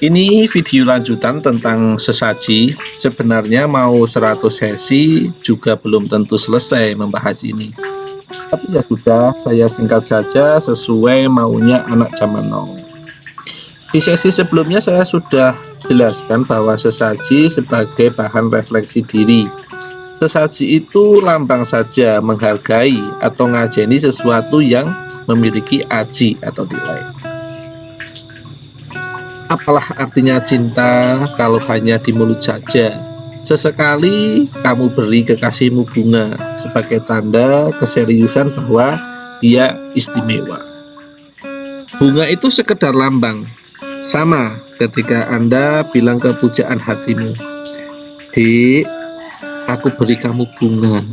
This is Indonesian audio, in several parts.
Ini video lanjutan tentang sesaji. Sebenarnya mau 100 sesi juga belum tentu selesai membahas ini. Tapi ya sudah, saya singkat saja sesuai maunya anak zaman now. Di sesi sebelumnya saya sudah jelaskan bahwa sesaji sebagai bahan refleksi diri. Sesaji itu lambang saja menghargai atau ngajeni sesuatu yang memiliki aji atau nilai. Apalah artinya cinta kalau hanya di mulut saja? Sesekali kamu beri kekasihmu bunga sebagai tanda keseriusan bahwa dia istimewa. Bunga itu sekedar lambang. Sama ketika Anda bilang ke pujaan hatimu, "Dik, aku beri kamu bunga.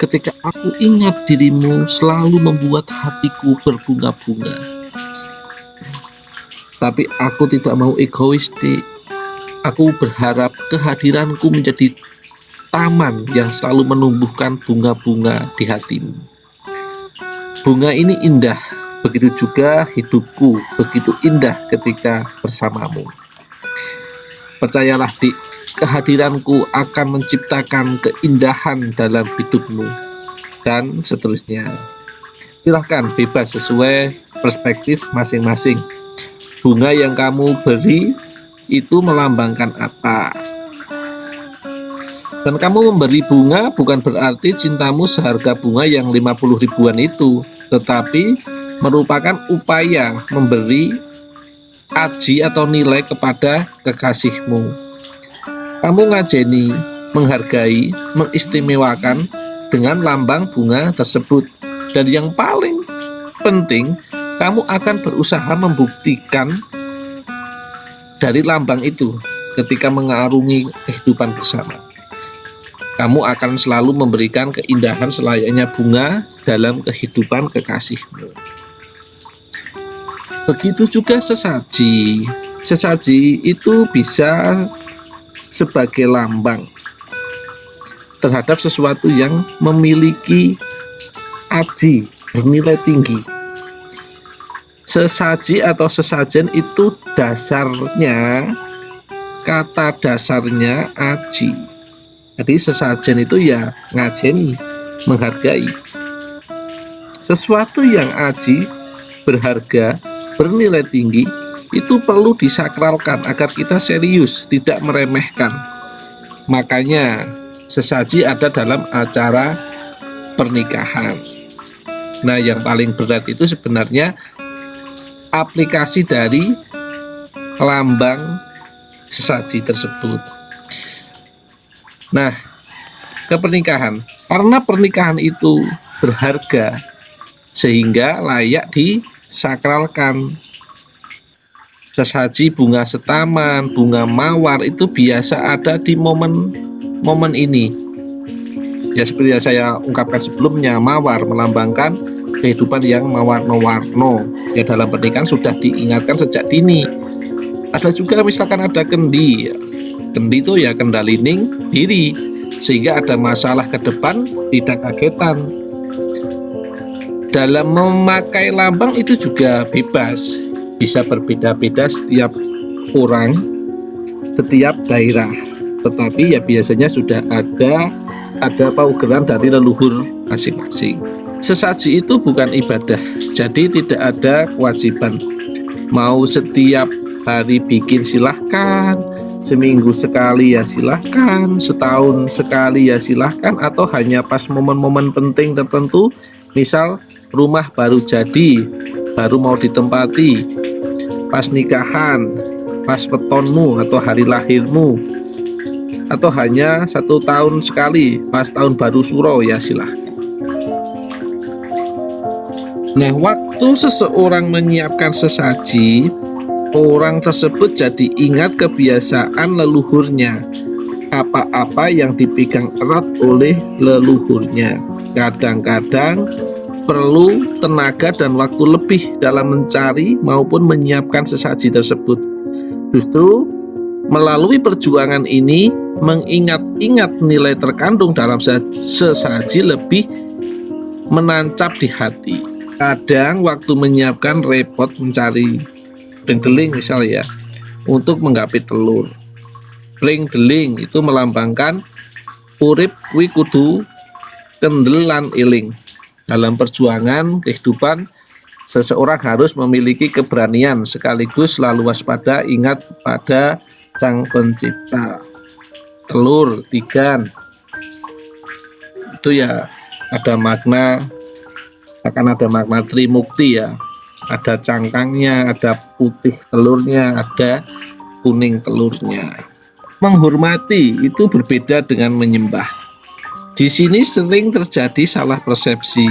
Ketika aku ingat dirimu selalu membuat hatiku berbunga-bunga. Tapi aku tidak mau egois, Dik. Aku berharap kehadiranku menjadi taman yang selalu menumbuhkan bunga-bunga di hatimu. Bunga ini indah, begitu juga hidupku begitu indah ketika bersamamu. Percayalah, Dik, kehadiranku akan menciptakan keindahan dalam hidupmu." Dan seterusnya. Silahkan bebas sesuai perspektif masing-masing. Bunga yang kamu beri itu melambangkan apa? Dan kamu memberi bunga bukan berarti cintamu seharga bunga yang 50 ribuan itu, tetapi merupakan upaya memberi aji atau nilai kepada kekasihmu. Kamu ngajeni, menghargai, mengistimewakan dengan lambang bunga tersebut. Dan yang paling penting, kamu akan berusaha membuktikan dari lambang itu ketika mengarungi kehidupan bersama. Kamu akan selalu memberikan keindahan selayaknya bunga dalam kehidupan kekasihmu. Begitu juga sesaji. Sesaji itu bisa sebagai lambang terhadap sesuatu yang memiliki aji, bernilai tinggi. Sesaji atau sesajen itu dasarnya, kata dasarnya aji. Jadi sesajen itu ya ngajeni, menghargai. Sesuatu yang aji, berharga, bernilai tinggi, itu perlu disakralkan agar kita serius, tidak meremehkan. Makanya sesaji ada dalam acara pernikahan. Nah, yang paling berat itu sebenarnya aplikasi dari lambang sesaji tersebut. Nah, ke pernikahan. Karena pernikahan itu berharga sehingga layak disakralkan. Sesaji bunga setaman, bunga mawar itu biasa ada di momen ini. Ya seperti yang saya ungkapkan sebelumnya, mawar melambangkan kehidupan yang mewarna-warno. Ya dalam pernikahan sudah diingatkan sejak dini. Ada juga misalkan ada kendi. Kendi itu ya kendalining diri, sehingga ada masalah ke depan tidak kagetan. Dalam memakai lambang itu juga bebas, bisa berbeda-beda setiap orang, setiap daerah. Tetapi ya biasanya sudah ada paugeran dari leluhur masing-masing. Sesaji itu bukan ibadah, jadi tidak ada kewajiban. Mau setiap hari bikin silahkan, seminggu sekali ya silahkan, setahun sekali ya silahkan, atau hanya pas momen-momen penting tertentu, misal rumah baru jadi, baru mau ditempati, pas nikahan, pas wetonmu atau hari lahirmu, atau hanya 1 tahun sekali pas tahun baru suro ya silahkan. Nah, waktu seseorang menyiapkan sesaji, orang tersebut jadi ingat kebiasaan leluhurnya, apa-apa yang dipegang erat oleh leluhurnya. Kadang-kadang perlu tenaga dan waktu lebih dalam mencari maupun menyiapkan sesaji tersebut. Justru melalui perjuangan ini, mengingat-ingat nilai terkandung dalam sesaji lebih menancap di hati. Kadang waktu menyiapkan repot mencari pendeling misal ya, untuk menggapit telur. Pring deling itu melambangkan urip kuwi kudu kendel lan eling. Dalam perjuangan kehidupan, seseorang harus memiliki keberanian sekaligus selalu waspada, ingat pada Sang Pencipta. Telur, tigan, itu ya ada makna, akan ada makna trimukti ya. Ada cangkangnya, ada putih telurnya, ada kuning telurnya. Menghormati itu berbeda dengan menyembah. Di sini sering terjadi salah persepsi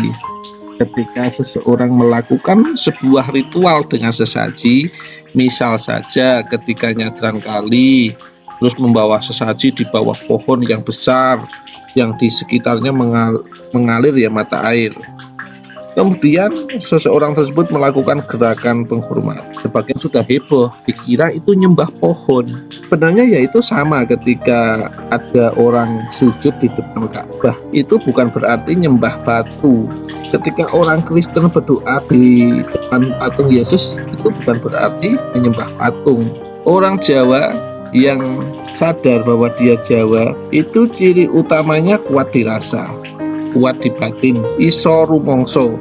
ketika seseorang melakukan sebuah ritual dengan sesaji, misal saja ketika nyadran kali, terus membawa sesaji di bawah pohon yang besar, yang di sekitarnya mengalir ya mata air. Kemudian seseorang tersebut melakukan gerakan penghormatan. Sebagian sudah heboh, dikira itu nyembah pohon. Sebenarnya ya itu sama ketika ada orang sujud di depan Ka'bah. Itu bukan berarti nyembah batu. Ketika orang Kristen berdoa di depan patung Yesus, itu bukan berarti menyembah patung. Orang Jawa yang sadar bahwa dia Jawa, itu ciri utamanya kuat dirasa, kuat di batin, iso rumongso.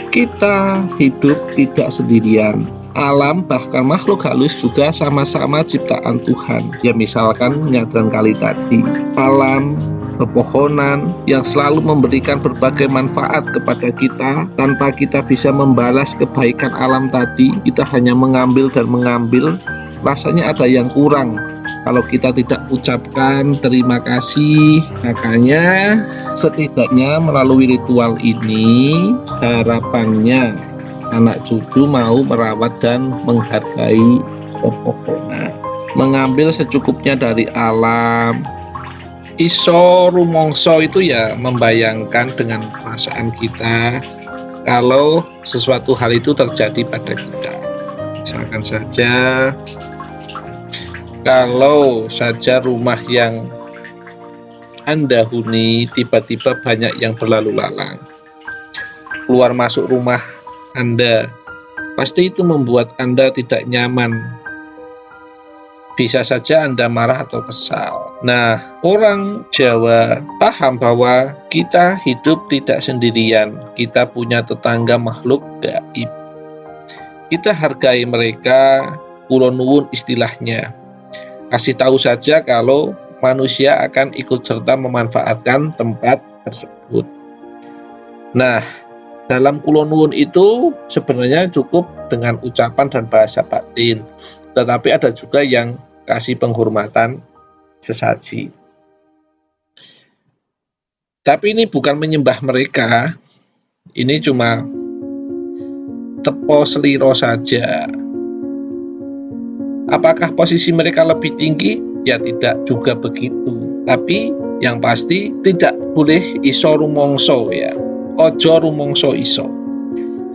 Kita hidup tidak sendirian. Alam bahkan makhluk halus juga sama-sama ciptaan Tuhan. Ya misalkan nyadran kali tadi, alam, pepohonan yang selalu memberikan berbagai manfaat kepada kita. Tanpa kita bisa membalas kebaikan alam tadi, kita hanya mengambil dan mengambil, rasanya ada yang kurang kalau kita tidak ucapkan terima kasih. Makanya setidaknya melalui ritual ini harapannya anak cucu mau merawat dan menghargai pepohonan, mengambil secukupnya dari alam. Iso rumongso itu ya membayangkan dengan perasaan kita kalau sesuatu hal itu terjadi pada kita. Misalkan saja kalau saja rumah yang Anda huni tiba-tiba banyak yang berlalu lalang, keluar masuk rumah Anda, pasti itu membuat Anda tidak nyaman. Bisa saja Anda marah atau kesal. Nah, orang Jawa paham bahwa kita hidup tidak sendirian, kita punya tetangga makhluk gaib. Kita hargai mereka, kula nuwun istilahnya. Kasih tahu saja kalau manusia akan ikut serta memanfaatkan tempat tersebut. Nah, dalam kula nuwun itu sebenarnya cukup dengan ucapan dan bahasa batin. Tetapi ada juga yang kasih penghormatan sesaji. Tapi ini bukan menyembah mereka. Ini cuma tepo seliro saja. Apakah posisi mereka lebih tinggi? Ya tidak juga begitu. Tapi yang pasti tidak boleh iso rumongso ya. Ojo rumongso iso.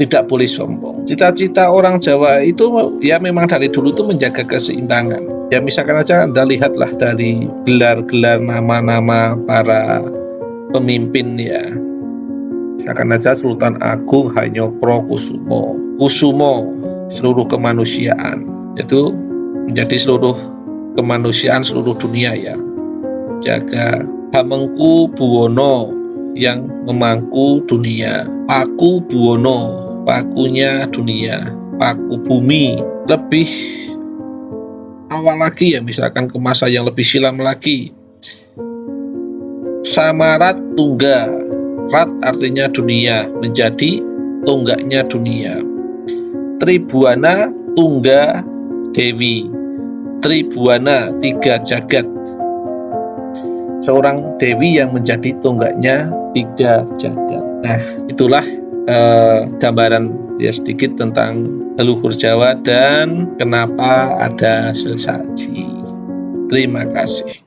Tidak boleh sombong. Cita-cita orang Jawa itu ya memang dari dulu itu menjaga keseimbangan. Ya misalkan aja Anda lihatlah dari gelar-gelar nama-nama para pemimpin ya. Misalkan aja Sultan Agung Hanyokro Kusumo. Kusumo seluruh kemanusiaan. Itu menjadi seluruh kemanusiaan seluruh dunia ya. Jaga Hamengku Buwono yang memangku dunia. Paku Buwono, pakunya dunia. Paku bumi. Lebih awal lagi ya, misalkan ke masa yang lebih silam lagi. Samarat Tungga. Rat artinya dunia, menjadi tonggaknya dunia. Tribuana Tungga Dewi. Tribuana, 3 jagat. Seorang dewi yang menjadi tonggaknya 3 jagat. Nah, itulah gambaran ya sedikit tentang leluhur Jawa dan kenapa ada sesaji. Terima kasih.